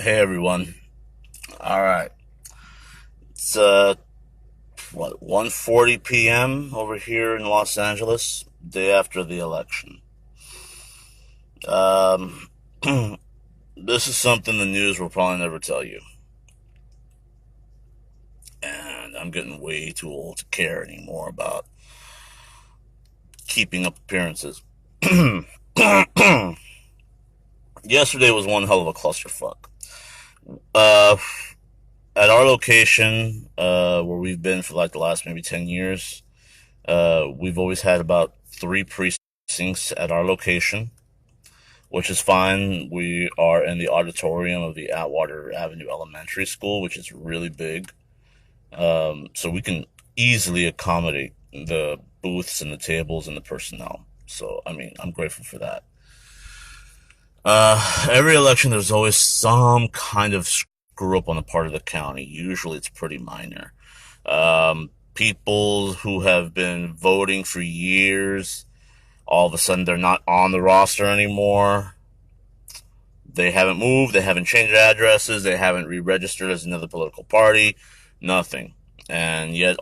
Hey everyone. All right. It's 1:40 p.m. over here in Los Angeles, day after the election. Um this is something the news will probably never tell you. And I'm getting way too old to care anymore about keeping up appearances. Yesterday was one hell of a clusterfuck. Uh at our location, where we've been for like the last maybe 10 years, we've always had about three precincts at our location, which is fine. We are in the auditorium of the Atwater Avenue Elementary School, which is really big. So we can easily accommodate the booths and the tables and the personnel. So, I mean, I'm grateful for that. Every election, there's always some kind of screw up on the part of the county. Usually it's pretty minor. People who have been voting for years, all of a sudden they're not on the roster anymore. They haven't moved, they haven't changed addresses, they haven't re-registered as another political party, nothing. And yet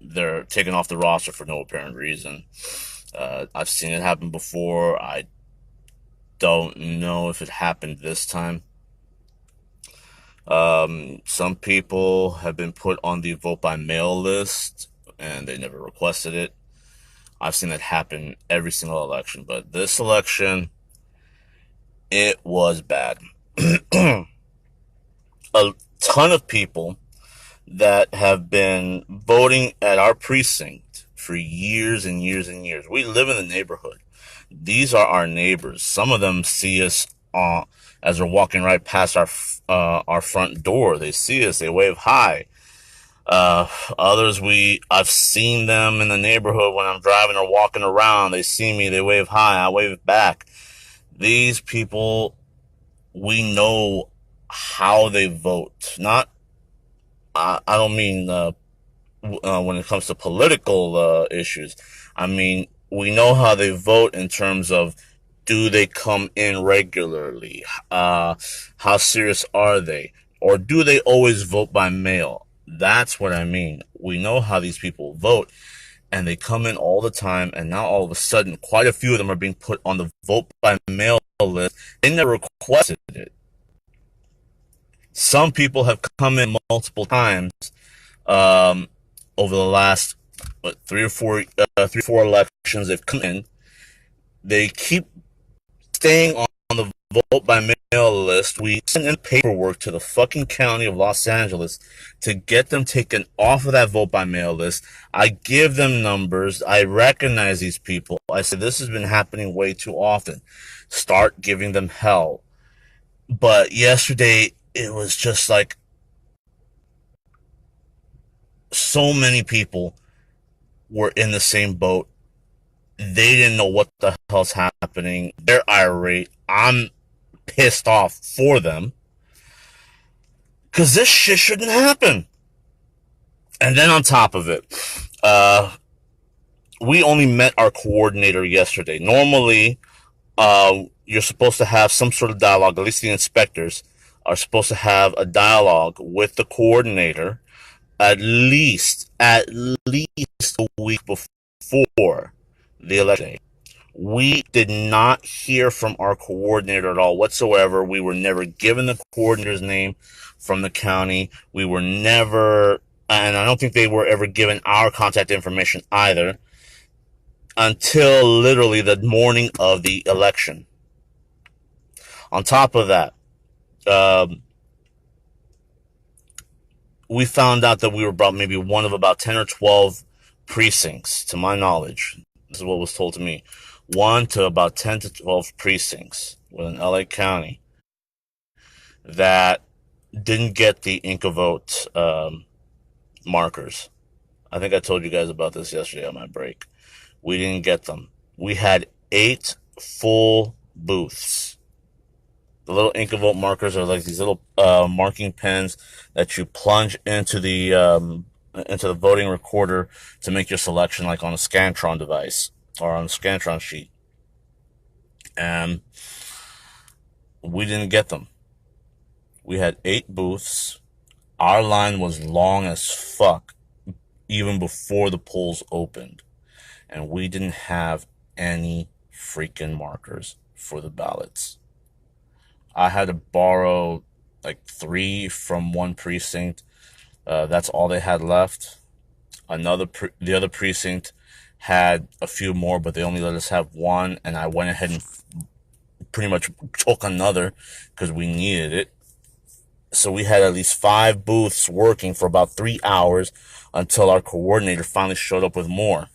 they're taken off the roster for no apparent reason. I've seen it happen before. I don't know if it happened this time. Some people have been put on the vote by mail list and they never requested it. I've seen that happen every single election, but this election, it was bad. A ton of people that have been voting at our precinct for years and years and years. We live in the neighborhood. These are our neighbors. Some of them see us as we're walking right past our front door. They see us. They wave hi. Others, I've seen them in the neighborhood when I'm driving or walking around. They see me. They wave hi. I wave back. These people, we know how they vote. Not, I don't mean when it comes to political issues. I mean, we know how they vote in terms of, do they come in regularly? How serious are they? Or do they always vote by mail? That's what I mean. We know how these people vote, and they come in all the time, and now all of a sudden, quite a few of them are being put on the vote by mail list. They never requested it. Some people have come in multiple times over the last three or four elections. They've come in. They keep staying on the vote by mail list. We send in paperwork to the fucking county of Los Angeles to get them taken off of that vote by mail list. I give them numbers. I recognize these people. I say, this has been happening way too often. Start giving them hell. But yesterday, it was just like so many people were in the same boat. They didn't know what the hell's happening. They're irate. I'm pissed off for them. Because this shit shouldn't happen. And then on top of it, we only met our coordinator yesterday. Normally, you're supposed to have some sort of dialogue. At least the inspectors are supposed to have a dialogue with the coordinator at least a week before the election. We did not hear from our coordinator at all whatsoever. We were never given the coordinator's name from the county. We were never, and I don't think they were ever given our contact information either, until literally the morning of the election. On top of that, we found out that we were about maybe one of about 10 or 12 precincts, to my knowledge. This is what was told to me. 1 to about 10 to 12 precincts within LA County that didn't get the Vote markers. I think I told you guys about this yesterday on my break. We didn't get them. We had 8 full booths. The little Vote markers are like these little marking pens that you plunge into the voting recorder to make your selection, like on a Scantron device or on a Scantron sheet. And we didn't get them. We had 8 booths. Our line was long as fuck, even before the polls opened. And we didn't have any freaking markers for the ballots. I had to borrow like 3 from one precinct. That's all they had left. The other precinct had a few more, but they only let us have one, and I went ahead and pretty much took another because we needed it. So we had at least 5 booths working for about 3 hours until our coordinator finally showed up with more.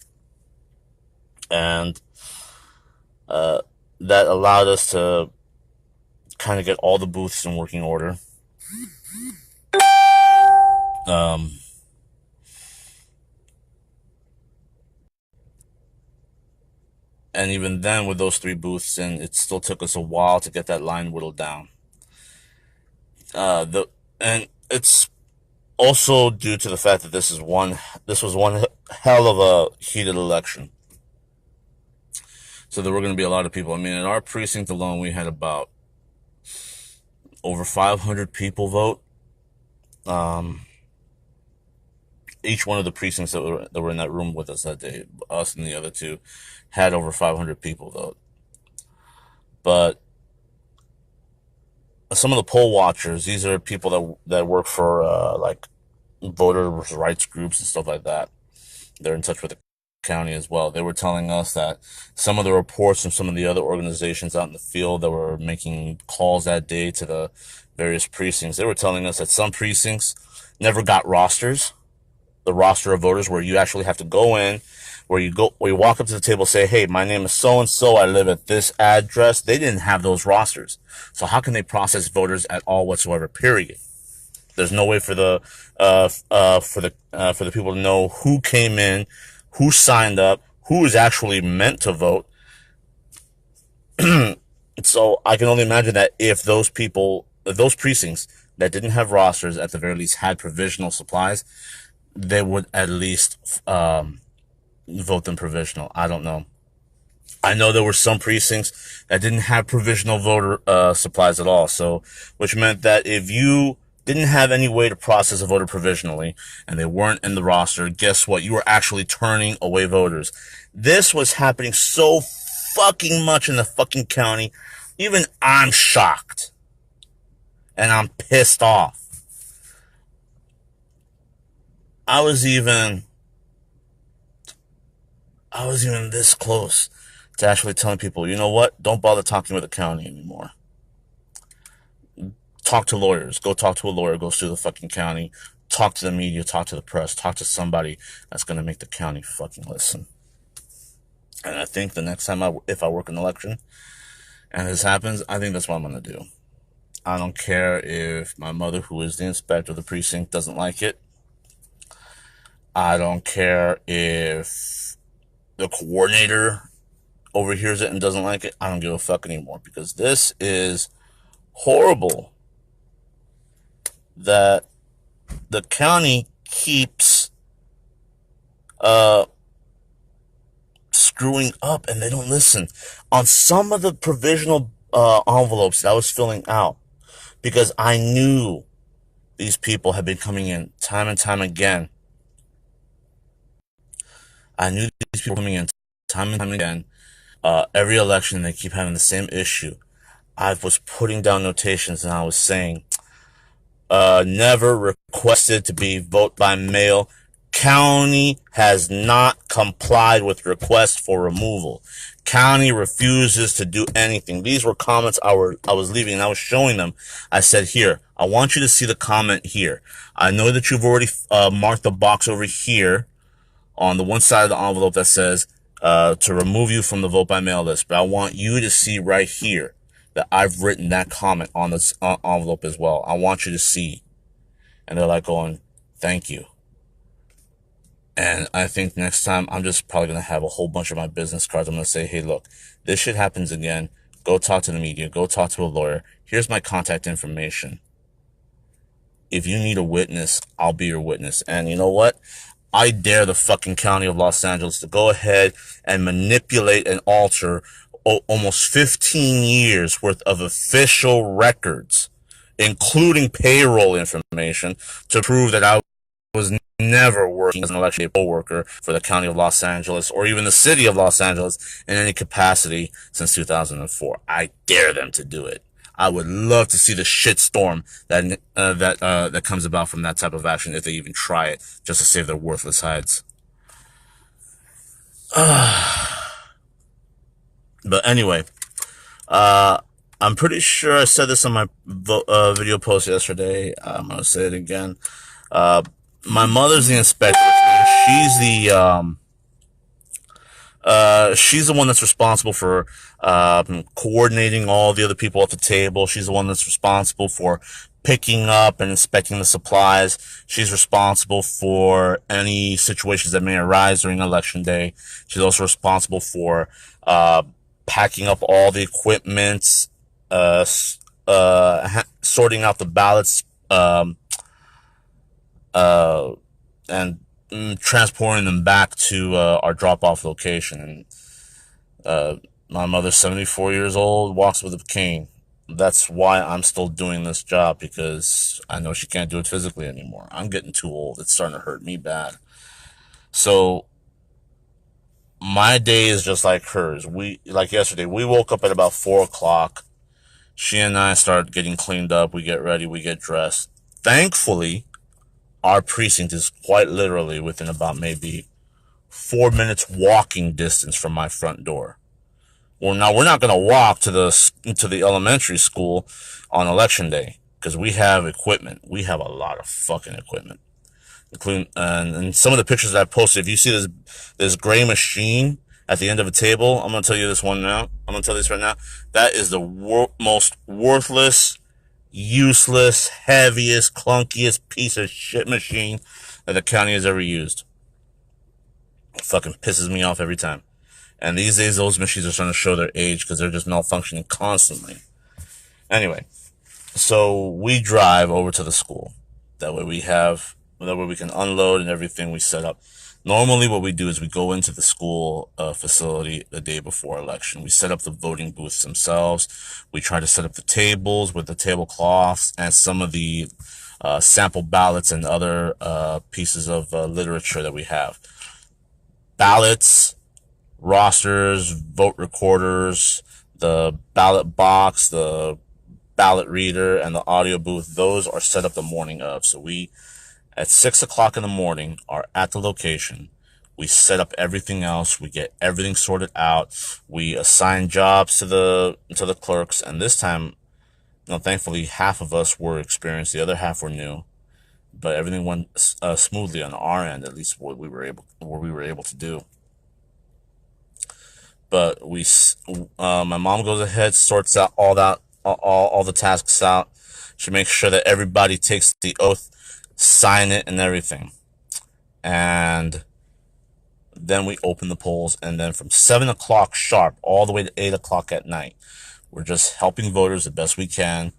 And that allowed us to kind of get all the booths in working order. And even then, with those 3 booths in, it still took us a while to get that line whittled down. And it's also due to the fact that this was one hell of a heated election. So there were going to be a lot of people. I mean, in our precinct alone, we had about over 500 people vote. Each one of the precincts that were in that room with us that day, us and the other 2, had over 500 people vote. But some of the poll watchers, these are people that work for like voters' rights groups and stuff like that. They're in touch with the county as well. They were telling us that some of the reports from some of the other organizations out in the field that were making calls that day to the various precincts, they were telling us that some precincts never got rosters, the roster of voters where you actually have to go in, where you walk up to the table, say, hey, my name is so-and-so, I live at this address. They didn't have those rosters. So how can they process voters at all whatsoever, period? There's no way for the people to know who came in, who signed up, who is actually meant to vote. So I can only imagine that if those precincts that didn't have rosters at the very least had provisional supplies, they would at least vote them provisional. I don't know. I know there were some precincts that didn't have provisional voter supplies at all. So, which meant that if you didn't have any way to process a voter provisionally and they weren't in the roster, guess what? You were actually turning away voters. This was happening so fucking much in the fucking county. Even I'm shocked. And I'm pissed off. I was even this close to actually telling people, you know what? Don't bother talking with the county anymore. Talk to lawyers. Go talk to a lawyer. Go sue the fucking county. Talk to the media. Talk to the press. Talk to somebody that's going to make the county fucking listen. And I think the next time if I work an election and this happens, I think that's what I'm going to do. I don't care if my mother, who is the inspector of the precinct, doesn't like it. I don't care if the coordinator overhears it and doesn't like it. I don't give a fuck anymore, because this is horrible that the county keeps screwing up and they don't listen on some of the provisional envelopes that I was filling out, because I knew these people had been coming in time and time again. I knew these people coming in time and time again. Every election, they keep having the same issue. I was putting down notations and I was saying, never requested to be vote by mail. County has not complied with request for removal. County refuses to do anything. These were comments I was leaving, and I was showing them. I said, here, I want you to see the comment here. I know that you've already marked the box over here on the one side of the envelope that says to remove you from the vote by mail list, but I want you to see right here that I've written that comment on this envelope as well. I want you to see. And they're like going, thank you. And I think next time I'm just probably going to have a whole bunch of my business cards. I'm going to say, hey, look, this shit happens again. Go talk to the media. Go talk to a lawyer. Here's my contact information. If you need a witness, I'll be your witness. And you know what? I dare the fucking county of Los Angeles to go ahead and manipulate and alter almost 15 years worth of official records including payroll information, to prove that I was never working as an election poll worker for the county of Los Angeles or even the city of Los Angeles in any capacity since 2004. I dare them to do it. I would love to see the shitstorm that comes about from that type of action if they even try it just to save their worthless hides. But anyway, uh, I'm pretty sure I said this on my video post yesterday. I'm gonna say it again. Uh, my mother's the inspector. She's she's the one that's responsible for coordinating all the other people at the table. She's the one that's responsible for picking up and inspecting the supplies. She's responsible for any situations that may arise during election day. She's also responsible for packing up all the equipment, sorting out the ballots, and transporting them back to our drop-off location. And my mother's 74 years old, walks with a cane. That's why I'm still doing this job, because I know she can't do it physically anymore. I'm getting too old. It's starting to hurt me bad. So my day is just like hers. Like yesterday, we woke up at about 4 o'clock. She and I start getting cleaned up. We get ready. We get dressed. Thankfully, our precinct is quite literally within about maybe 4 minutes walking distance from my front door. Well, now we're not going to walk to the elementary school on election day because we have equipment. We have a lot of fucking equipment, including and some of the pictures that I posted. If you see this gray machine at the end of a table, I'm going to tell you this one now. I'm going to tell you this right now. That is the most worthless, useless, heaviest, clunkiest piece of shit machine that the county has ever used. It fucking pisses me off every time. And these days, those machines are starting to show their age because they're just malfunctioning constantly. Anyway, so we drive over to the school. That way we can unload and everything we set up. Normally what we do is we go into the school facility the day before election. We set up the voting booths themselves. We try to set up the tables with the tablecloths and some of the sample ballots and other pieces of literature that we have. Ballots, rosters, vote recorders, the ballot box, the ballot reader, and the audio booth. Those are set up the morning of. So we, at 6 o'clock in the morning, are at the location. We set up everything else. We get everything sorted out. We assign jobs to the clerks. And this time, thankfully, half of us were experienced. The other half were new. But everything went smoothly on our end, at least what we were able to do. But my mom goes ahead, sorts out all the tasks out. She makes sure that everybody takes the oath, sign it, and everything. And then we open the polls, and then from 7 o'clock sharp all the way to 8 o'clock at night, we're just helping voters the best we can,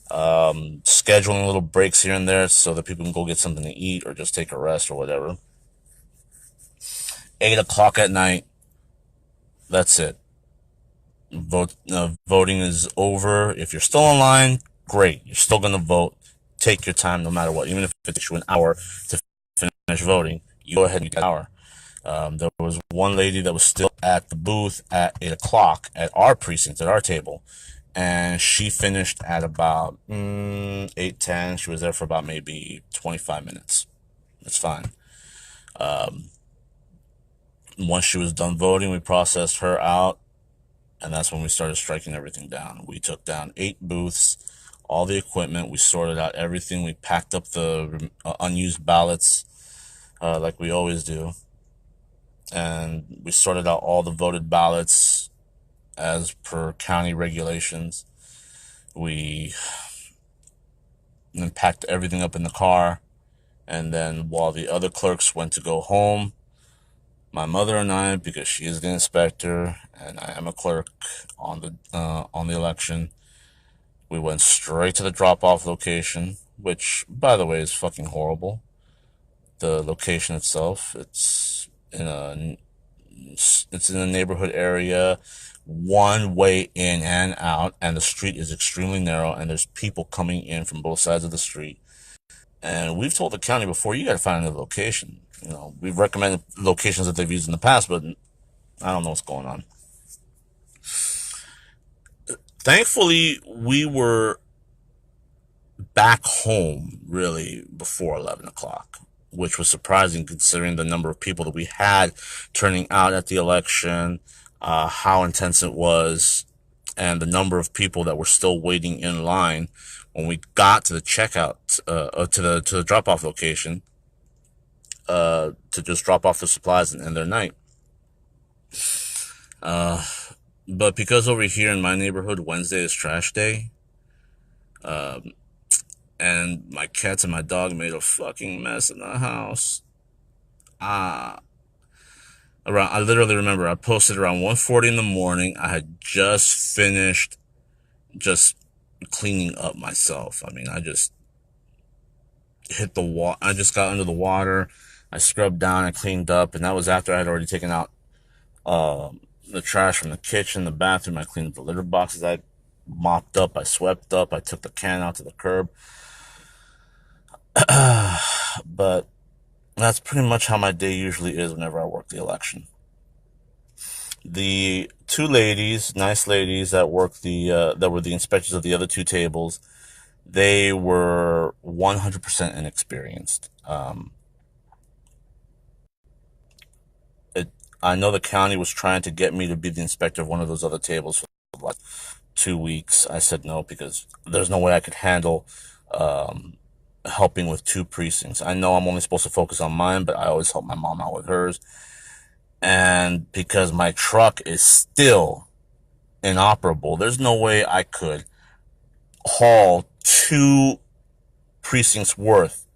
scheduling little breaks here and there so that people can go get something to eat or just take a rest or whatever. 8 o'clock at night, that's it. Voting is over. If you're still online, great. You're still going to vote. Take your time no matter what. Even if it takes you an hour to finish voting, you go ahead and get an hour. There was one lady that was still at the booth at 8 o'clock at our precinct, at our table. And she finished at about 8:10. She was there for about maybe 25 minutes. That's fine. Once she was done voting, we processed her out. And that's when we started striking everything down. We took down 8 booths, all the equipment. We sorted out everything. We packed up the unused ballots like we always do. And we sorted out all the voted ballots as per county regulations. We then packed everything up in the car. And then while the other clerks went to go home, my mother and I, because she is the inspector and I am a clerk on the election, we went straight to the drop-off location, which, by the way, is fucking horrible. The location itself, it's in a It's in the neighborhood area, one way in and out, and the street is extremely narrow, and there's people coming in from both sides of the street. And we've told the county before, you got to find another location. We've recommended locations that they've used in the past, but I don't know what's going on. Thankfully, we were back home really before 11 o'clock, which was surprising considering the number of people that we had turning out at the election, how intense it was, and the number of people that were still waiting in line when we got to the checkout, to the drop off location, to just drop off the supplies and end their night. But because over here in my neighborhood, Wednesday is trash day, and my cats and my dog made a fucking mess in the house. I literally remember I posted around 1:40 in the morning. I had just finished just cleaning up myself. I mean, I just hit the water. I just got under the water. I scrubbed down. I cleaned up, and that was after I had already taken out the trash from the kitchen, the bathroom. I cleaned up the litter boxes. I mopped up. I swept up. I took the can out to the curb. But that's pretty much how my day usually is whenever I work the election. The two ladies, nice ladies that worked that were the inspectors of the other two tables, they were 100% inexperienced. I know the county was trying to get me to be the inspector of one of those other tables for like 2 weeks. I said no because there's no way I could handle helping with two precincts. I know I'm only supposed to focus on mine, but I always help my mom out with hers. And because my truck is still inoperable, there's no way I could haul two precincts worth.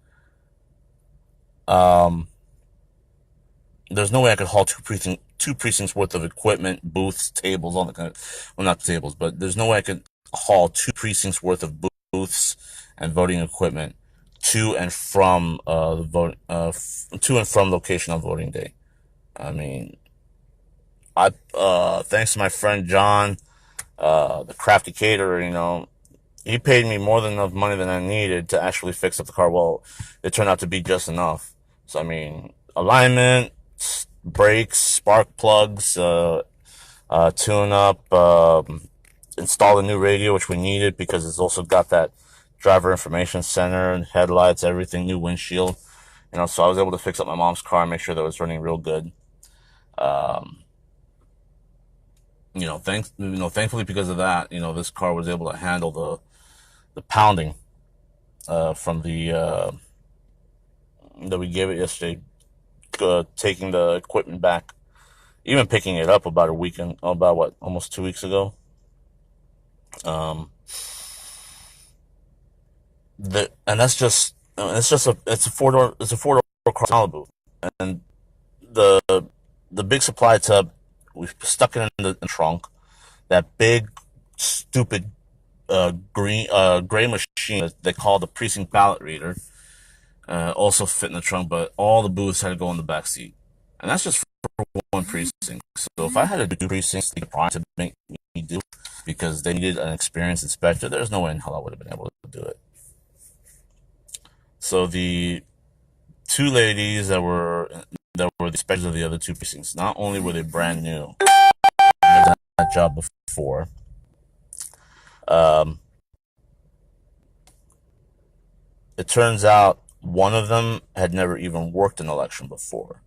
There's no way I could haul two precincts worth of equipment, booths, tables, all the kind of, well, not tables, but there's no way I could haul two precincts worth of booths and voting equipment to and from the vote, to and from location on voting day. I mean, thanks to my friend John, the crafty caterer, he paid me more than enough money than I needed to actually fix up the car. Well, it turned out to be just enough. So, I mean, alignment, brakes, spark plugs, tune up, install a new radio, which we needed because it's also got that driver information center and headlights, everything, new windshield. So I was able to fix up my mom's car and make sure that it was running real good. Thankfully because of that, this car was able to handle the pounding, from that we gave it yesterday, taking the equipment back, even picking it up almost 2 weeks ago. And it's a four-door car Malibu, and the big supply tub, we stuck it in the trunk. That big, stupid, gray machine that they call the precinct ballot reader, also fit in the trunk, but all the booths had to go in the back seat. And that's just for one precinct. So if I had to do precincts to make me do, because they needed an experienced inspector, there's no way in hell I would have been able to do it. So the two ladies that were the inspectors of the other two precincts, not only were they brand new, never done that job before, it turns out one of them had never even worked an election before.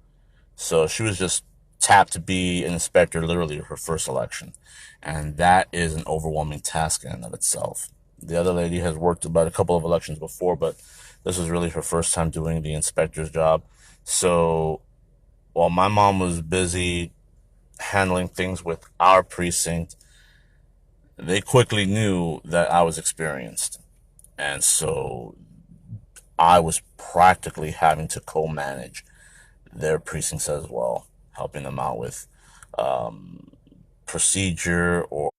So she was just tapped to be an inspector, literally her first election. And that is an overwhelming task in and of itself. The other lady has worked about a couple of elections before, but this was really her first time doing the inspector's job. So while my mom was busy handling things with our precinct, they quickly knew that I was experienced. And so I was practically having to co-manage their precincts as well, helping them out with procedure or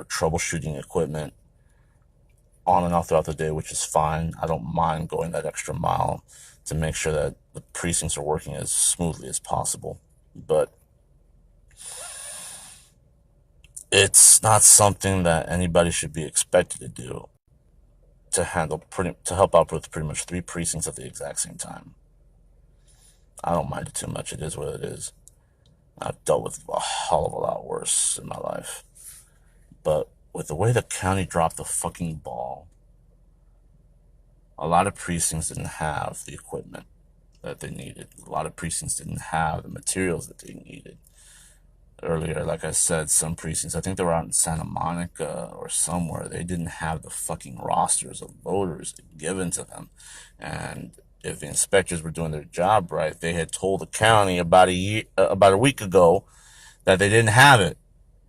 troubleshooting equipment on and off throughout the day, which is fine. I don't mind going that extra mile to make sure that the precincts are working as smoothly as possible. But It's not something that anybody should be expected to do, to help out with pretty much 3 precincts at the exact same time. I don't mind it too much. It is what it is. I've dealt with a hell of a lot worse in my life. But with the way the county dropped the fucking ball, a lot of precincts didn't have the equipment that they needed. A lot of precincts didn't have the materials that they needed. Earlier, like I said, some precincts, I think they were out in Santa Monica or somewhere, they didn't have the fucking rosters of voters given to them. And if the inspectors were doing their job right, they had told the county about a week ago that they didn't have it,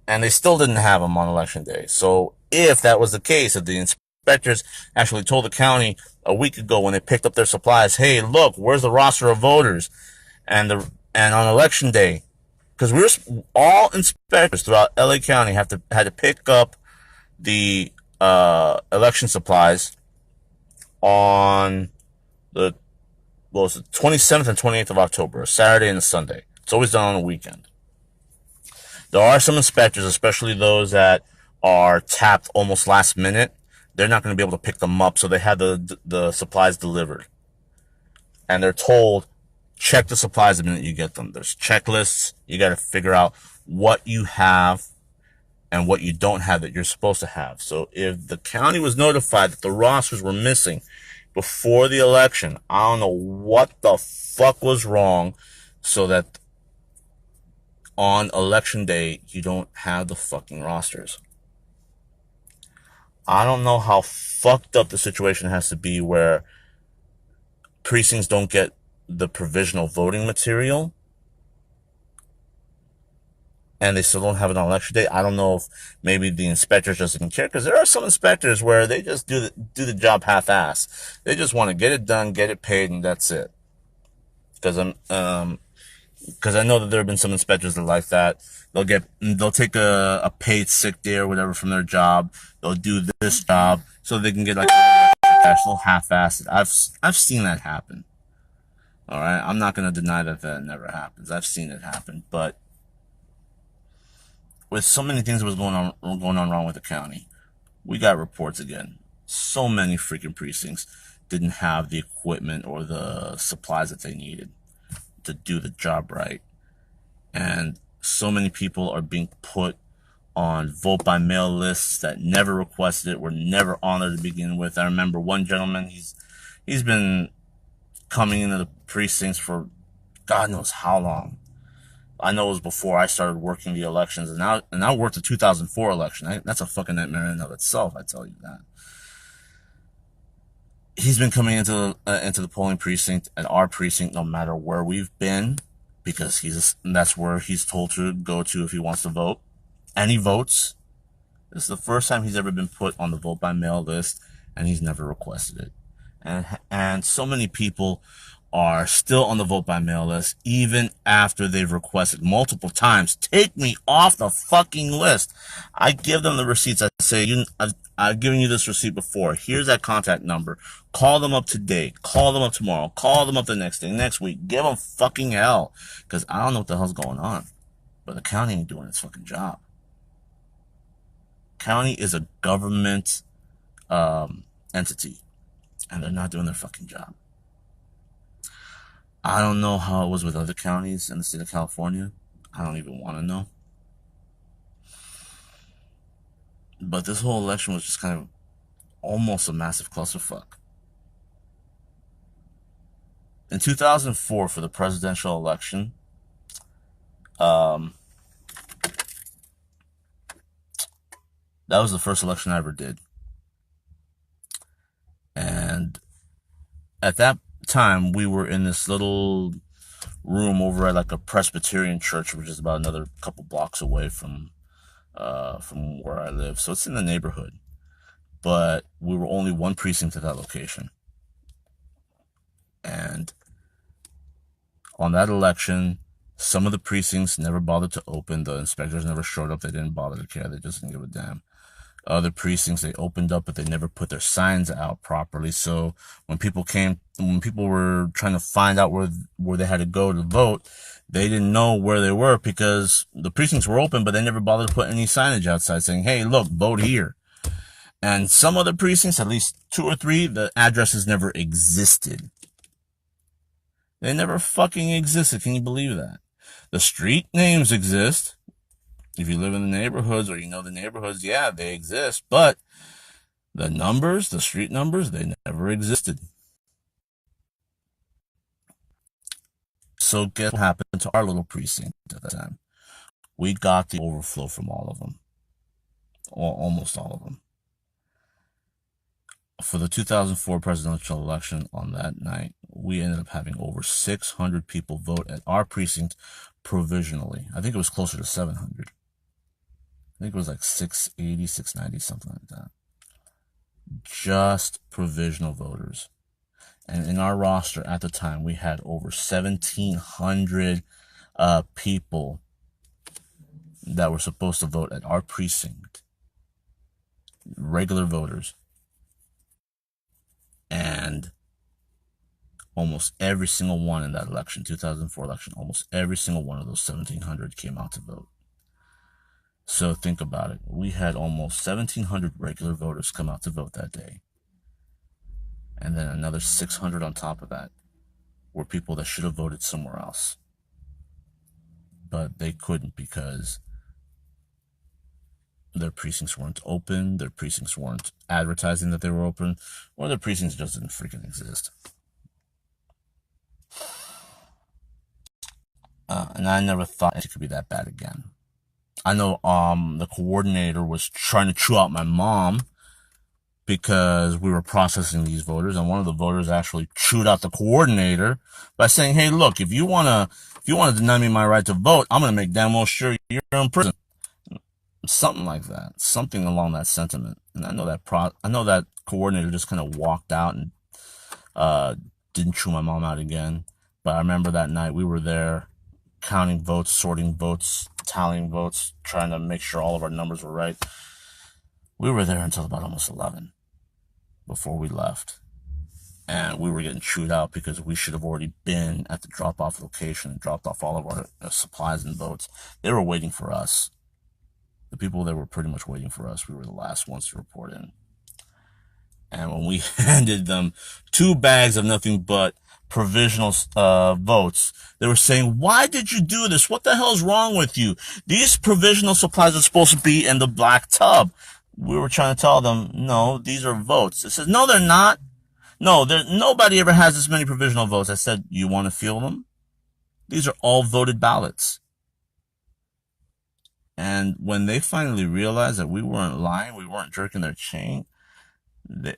and they still didn't have them on election day. So if that was the case, if the inspectors actually told the county a week ago when they picked up their supplies, hey, look, where's the roster of voters? And on election day, because we're all inspectors throughout LA County had to pick up the election supplies on the 27th and 28th of October, a Saturday and a Sunday. It's always done on a weekend. There are some inspectors, especially those that are tapped almost last minute. They're not going to be able to pick them up, so they have the supplies delivered, and they're told, check the supplies the minute you get them. There's checklists. You got to figure out what you have and what you don't have that you're supposed to have. So if the county was notified that the rosters were missing before the election, I don't know what the fuck was wrong, so that on election day, you don't have the fucking rosters. I don't know how fucked up the situation has to be where precincts don't get the provisional voting material and they still don't have it on election day. I don't know if maybe the inspectors just didn't care, because there are some inspectors where they just do the job half-ass. They just want to get it done, get it paid, and that's it. Because I know that there have been some inspectors that are like that. They'll take a paid sick day or whatever from their job. They'll do this job so they can get like cash, a little half-assed. I've seen that happen. All right, I'm not gonna deny that never happens. I've seen it happen, but with so many things that was going on wrong with the county, we got reports again. So many freaking precincts didn't have the equipment or the supplies that they needed to do the job right. And so many people are being put on vote by mail lists that never requested it, were never on there to begin with. I remember one gentleman, he's been coming into the precincts for God knows how long. I know it was before I started working the elections, and I worked the 2004 election. That's a fucking nightmare in and of itself, I tell you that. He's been coming into the polling precinct at our precinct, no matter where we've been, because that's where he's told to go to if he wants to vote, and he votes. This is the first time he's ever been put on the vote by mail list, and he's never requested it. And so many people are still on the vote by mail list even after they've requested multiple times, take me off the fucking list. I give them the receipts. I say, I've given you this receipt before. Here's that contact number. Call them up today. Call them up tomorrow. Call them up the next day, next week. Give them fucking hell, because I don't know what the hell's going on. But the county ain't doing its fucking job. County is a government entity, and they're not doing their fucking job. I don't know how it was with other counties in the state of California. I don't even want to know. But this whole election was just kind of almost a massive clusterfuck. In 2004, for the presidential election, that was the first election I ever did. And at that time, we were in this little room over at like a Presbyterian church, which is about another couple blocks away from where I live. So it's in the neighborhood. But we were only one precinct at that location. And on that election, some of the precincts never bothered to open. The inspectors never showed up. They didn't bother to care. They just didn't give a damn. Other precincts they opened up, but they never put their signs out properly. So when people were trying to find out where they had to go to vote, they didn't know where they were because the precincts were open, but they never bothered to put any signage outside saying, "Hey, look, vote here." And some other precincts, at least 2 or 3, the addresses never existed. They never fucking existed. Can you believe that? The street names exist. If you live in the neighborhoods or you know the neighborhoods, yeah, they exist. But the numbers, the street numbers, they never existed. So guess what happened to our little precinct at that time? We got the overflow from all of them. Almost all of them. For the 2004 presidential election on that night, we ended up having over 600 people vote at our precinct provisionally. I think it was closer to 700. I think it was like 680, 690, something like that. Just provisional voters. And in our roster at the time, we had over 1,700 people that were supposed to vote at our precinct. Regular voters. And almost every single one in that election, 2004 election, almost every single one of those 1,700 came out to vote. So think about it. We had almost 1,700 regular voters come out to vote that day. And then another 600 on top of that were people that should have voted somewhere else. But they couldn't because their precincts weren't open, their precincts weren't advertising that they were open, or their precincts just didn't freaking exist. And I never thought it could be that bad again. I know the coordinator was trying to chew out my mom because we were processing these voters, and one of the voters actually chewed out the coordinator by saying, "Hey, look, if you wanna deny me my right to vote, I'm gonna make damn well sure you're in prison." Something like that, something along that sentiment. And I know that coordinator just kind of walked out and didn't chew my mom out again. But I remember that night we were there counting votes, sorting votes, tallying votes, trying to make sure all of our numbers were right. We were there until about almost 11 before we left. And we were getting chewed out because we should have already been at the drop-off location and dropped off all of our supplies and votes. They were waiting for us. The people that were pretty much waiting for us, we were the last ones to report in. And when we handed them 2 bags of nothing but provisional votes, they were saying, "Why did you do this? What the hell is wrong with you? These provisional supplies are supposed to be in the black tub." We were trying to tell them, "No, these are votes." They said, "No, they're not. No, nobody ever has this many provisional votes." I said, "You want to feel them? These are all voted ballots." And when they finally realized that we weren't lying, we weren't jerking their chain,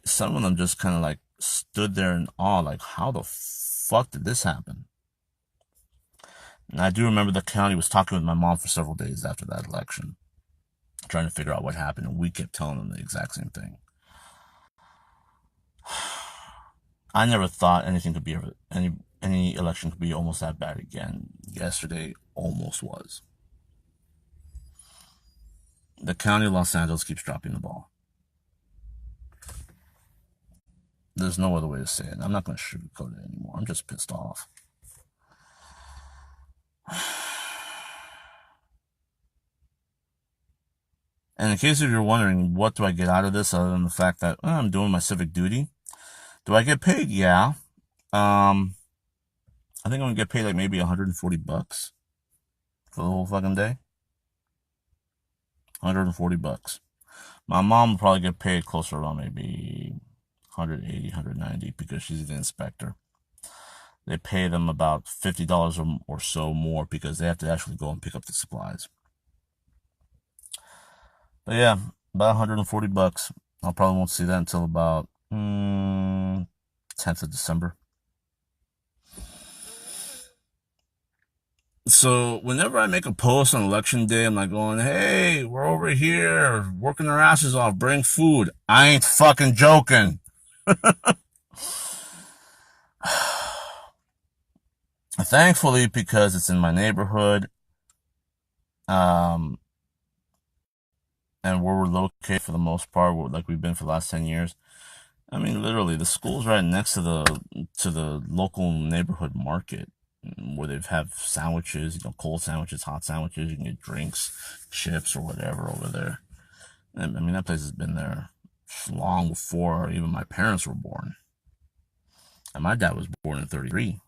some of them just kind of like stood there in awe, like, how the fuck did this happen? And I do remember the county was talking with my mom for several days after that election, trying to figure out what happened, and we kept telling them the exact same thing. I never thought anything could be any election could be almost that bad again. Yesterday almost was. The county of Los Angeles keeps dropping the ball. There's no other way to say it. I'm not going to sugarcoat it anymore. I'm just pissed off. And in case if you're wondering, what do I get out of this other than the fact that I'm doing my civic duty? Do I get paid? Yeah. I think I'm going to get paid like maybe $140 for the whole fucking day. $140. My mom will probably get paid closer around maybe 180, 190 because she's the inspector. They pay them about $50 or so more because they have to actually go and pick up the supplies. But yeah, about $140. I probably won't see that until about 10th of December. So whenever I make a post on election day, I'm like going, "Hey, we're over here working our asses off, bring food." I ain't fucking joking. Thankfully, because it's in my neighborhood, and where we're located for the most part, like we've been for the last 10 years. I mean, literally, the school's right next to the local neighborhood market where they have sandwiches, cold sandwiches, hot sandwiches. You can get drinks, chips, or whatever over there. I mean, that place has been there long before even my parents were born. And my dad was born in 33.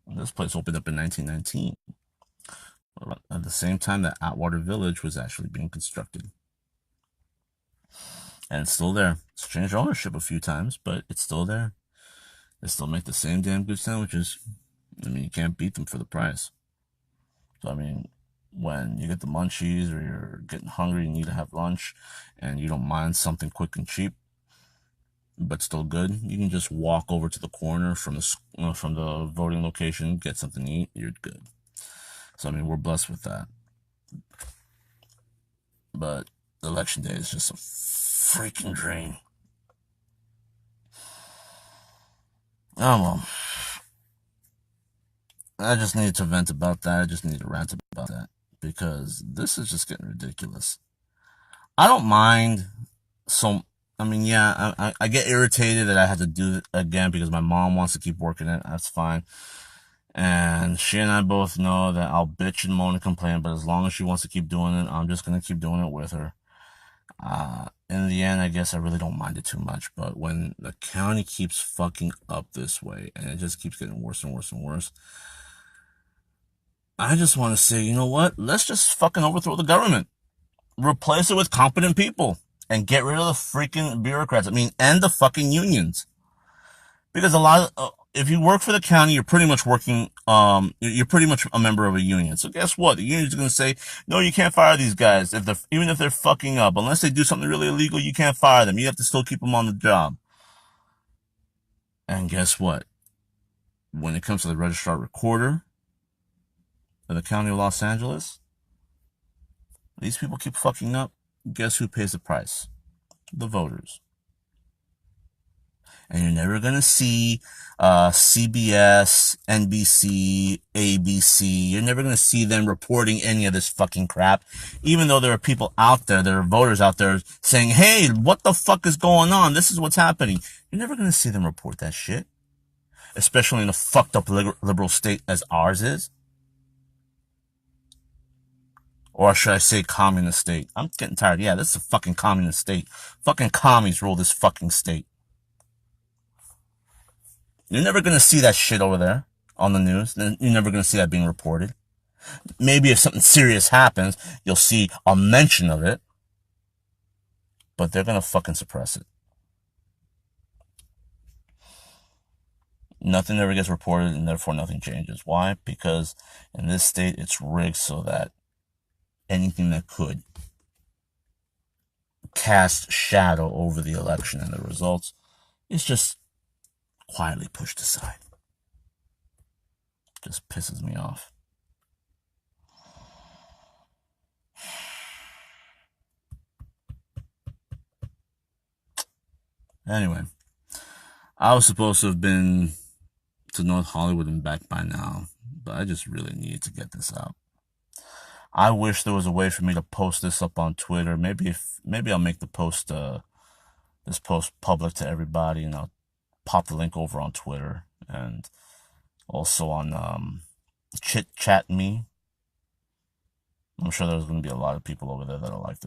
This place opened up in 1919, at the same time that Atwater Village was actually being constructed. And it's still there. It's changed ownership a few times, but it's still there. They still make the same damn good sandwiches. I mean, you can't beat them for the price. So, I mean, when you get the munchies or you're getting hungry, you need to have lunch, and you don't mind something quick and cheap, but still good, you can just walk over to the corner from the voting location, get something to eat, you're good. So, I mean, we're blessed with that. But election day is just a freaking dream. Oh, well. I just need to vent about that. I just need to rant about that because this is just getting ridiculous. I don't mind. So, I mean, yeah, I get irritated that I have to do it again because my mom wants to keep working it. That's fine. And she and I both know that I'll bitch and moan and complain, but as long as she wants to keep doing it, I'm just going to keep doing it with her. In the end, I guess I really don't mind it too much, but when the county keeps fucking up this way and it just keeps getting worse and worse and worse, I just want to say, you know what? Let's just fucking overthrow the government. Replace it with competent people and get rid of the freaking bureaucrats. I mean, end the fucking unions. Because if you work for the county, you're pretty much you're pretty much a member of a union. So guess what? The union's going to say, no, you can't fire these guys. Even if they're fucking up, unless they do something really illegal, you can't fire them. You have to still keep them on the job. And guess what? When it comes to the registrar recorder of the county of Los Angeles, these people keep fucking up. Guess who pays the price? The voters. And you're never going to see CBS, NBC, ABC. You're never going to see them reporting any of this fucking crap. Even though there are people out there, there are voters out there saying, hey, what the fuck is going on? This is what's happening. You're never going to see them report that shit. Especially in a fucked up liberal state as ours is. Or should I say communist state? I'm getting tired. Yeah, this is a fucking communist state. Fucking commies rule this fucking state. You're never going to see that shit over there on the news. You're never going to see that being reported. Maybe if something serious happens, you'll see a mention of it. But they're going to fucking suppress it. Nothing ever gets reported and therefore nothing changes. Why? Because in this state, it's rigged so that anything that could cast shadow over the election and the results is just quietly pushed aside. Just pisses me off. Anyway, I was supposed to have been to North Hollywood and back by now, but I just really needed to get this out. I wish there was a way for me to post this up on Twitter. Maybe I'll make this post public to everybody, and I'll pop the link over on Twitter and also on Chit Chat Me. I'm sure there's going to be a lot of people over there that'll like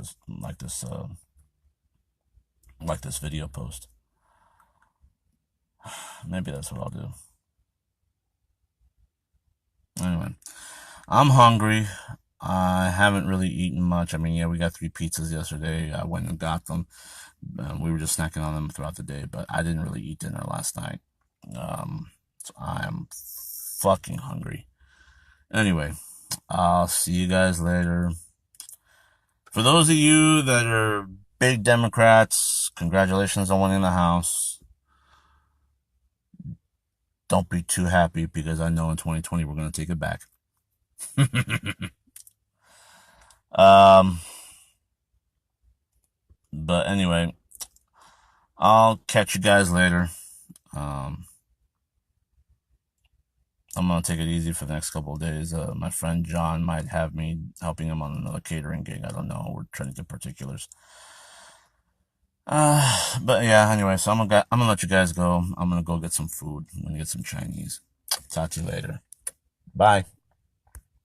this video post. Maybe that's what I'll do. Anyway, I'm hungry. I haven't really eaten much. I mean, yeah, we got 3 pizzas yesterday. I went and got them. We were just snacking on them throughout the day, but I didn't really eat dinner last night. So I'm fucking hungry. Anyway, I'll see you guys later. For those of you that are big Democrats, congratulations on winning the House. Don't be too happy because I know in 2020 we're going to take it back. But anyway, I'll catch you guys later. I'm gonna take it easy for the next couple of days. My friend John might have me helping him on another catering gig. I don't know. We're trying to get particulars. But yeah. Anyway, so I'm gonna let you guys go. I'm gonna go get some food. I'm gonna get some Chinese. Talk to you later. Bye.